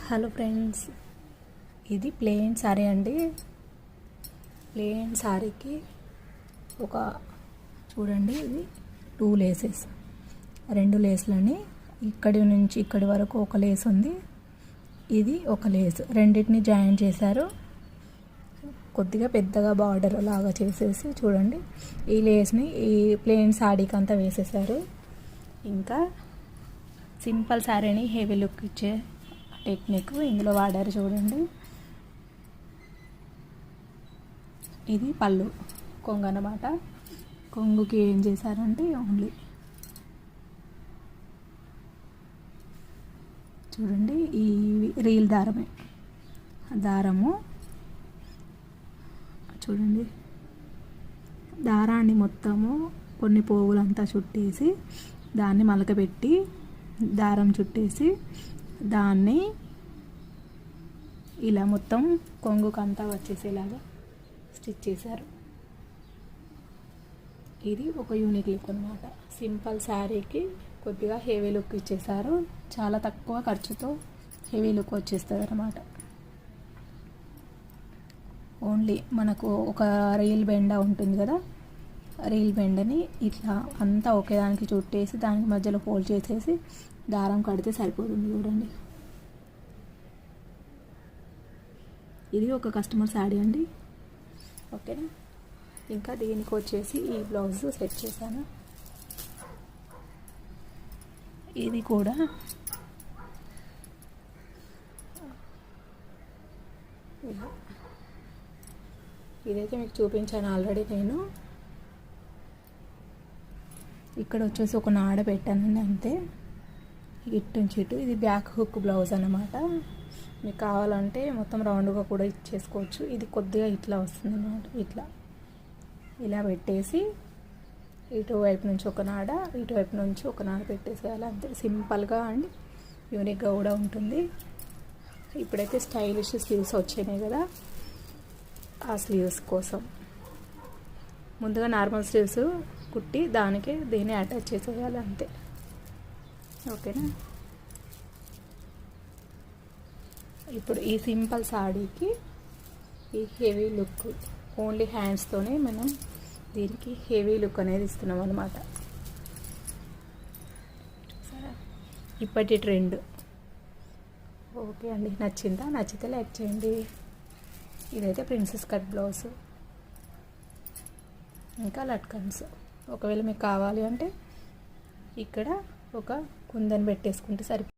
Hello friends, ఇది plain sari అండి. Plain శారీకి ఒక చూడండి, ఇది 2 లేసెస్, 2 లేస్లని ఇక్కడి నుంచి ఇక్కడి వరకు ఒక లేస్ ఉంది, ఇది ఒక లేస్, రెండింటిని జాయిన్ చేశారు. కొద్దిగా పెద్దగా బార్డర్ లాగా చేసేసి చూడండి, ఈ లేస్ని ఈ ప్లెయిన్ శారీకి అంతా వేసేసారు. ఇంకా సింపుల్ శారీని హెవీ లుక్ ఇచ్చే టెక్నిక్ ఇందులో వాడారు చూడండి. ఇది పళ్ళు కొంగు అన్నమాట. కొంగుకి ఏం చేశారంటే ఓన్లీ చూడండి, ఈ రీల్ దారము చూడండి, దారాన్ని మొత్తము కొన్ని పోగులంతా చుట్టేసి దాన్ని మలకబెట్టి దారం చుట్టేసి దాన్ని ఇలా మొత్తం కొంగుకంతా వచ్చేసేలాగా స్టిచ్ చేశారు. ఇది ఒక యూనిక్ లుక్ అన్నమాట. సింపుల్ శారీకి కొద్దిగా హెవీ లుక్ ఇచ్చేసారు. చాలా తక్కువ ఖర్చుతో హెవీ లుక్ వచ్చేస్తుంది అన్నమాట. ఓన్లీ మనకు ఒక రీల్ బెండ ఉంటుంది కదా, రీల్ బెండని ఇట్లా అంతా ఒకేదానికి చుట్టేసి దానికి మధ్యలో ఫోల్డ్ చేసేసి దారం కడితే సరిపోతుంది. చూడండి, ఇది ఒక కస్టమర్ శారీ అండి. ఓకేనా, ఇంకా దీనికి వచ్చేసి ఈ బ్లౌజ్ సెట్ చేశాను. ఇది కూడా ఇదైతే మీకు చూపించాను ఆల్రెడీ. నేను ఇక్కడ వచ్చేసి ఒక నాడ పెట్టానండి అంతే, ఇటు నుంచి ఇటు. ఇది బ్యాక్ హుక్ బ్లౌజ్ అన్నమాట. మీకు కావాలంటే మొత్తం రౌండ్గా కూడా ఇచ్చేసుకోవచ్చు. ఇది కొద్దిగా ఇట్లా వస్తుంది అన్నమాట. ఇట్లా ఇలా పెట్టేసి ఇటువైపు నుంచి ఒక నాడ, ఇటువైపు నుంచి ఒక నాడ పెట్టేసేయాలి అంతే. సింపుల్గా అండ్ యూనిక్గా కూడా ఉంటుంది. ఇప్పుడైతే స్టైలిష్ స్లీవ్స్ వచ్చాయి కదా, ఆ స్లీవ్స్ కోసం ముందుగా నార్మల్ స్లీవ్స్ కుట్టి దానికి దీన్ని అటాచ్ చేసేయాలి అంతే. ఓకేనా, ఇప్పుడు ఈ సింపుల్ సాడీకి ఈ హెవీ లుక్ ఓన్లీ హ్యాండ్స్తోనే మనం దీనికి హెవీ లుక్ అనేది ఇస్తున్నాం అన్నమాట. ఇప్పటి ట్రెండ్. ఓకే అండి, నచ్చిందా? నచ్చితే లైక్ చేయండి. ఇదైతే ప్రిన్సెస్ కట్ బ్లౌజ్, ఇంకా లట్కన్స్. ఒకవేళ మీకు కావాలి అంటే ఇక్కడ ఒక కుందన్ పెట్టేసుకుంటే సరిపోతుంది.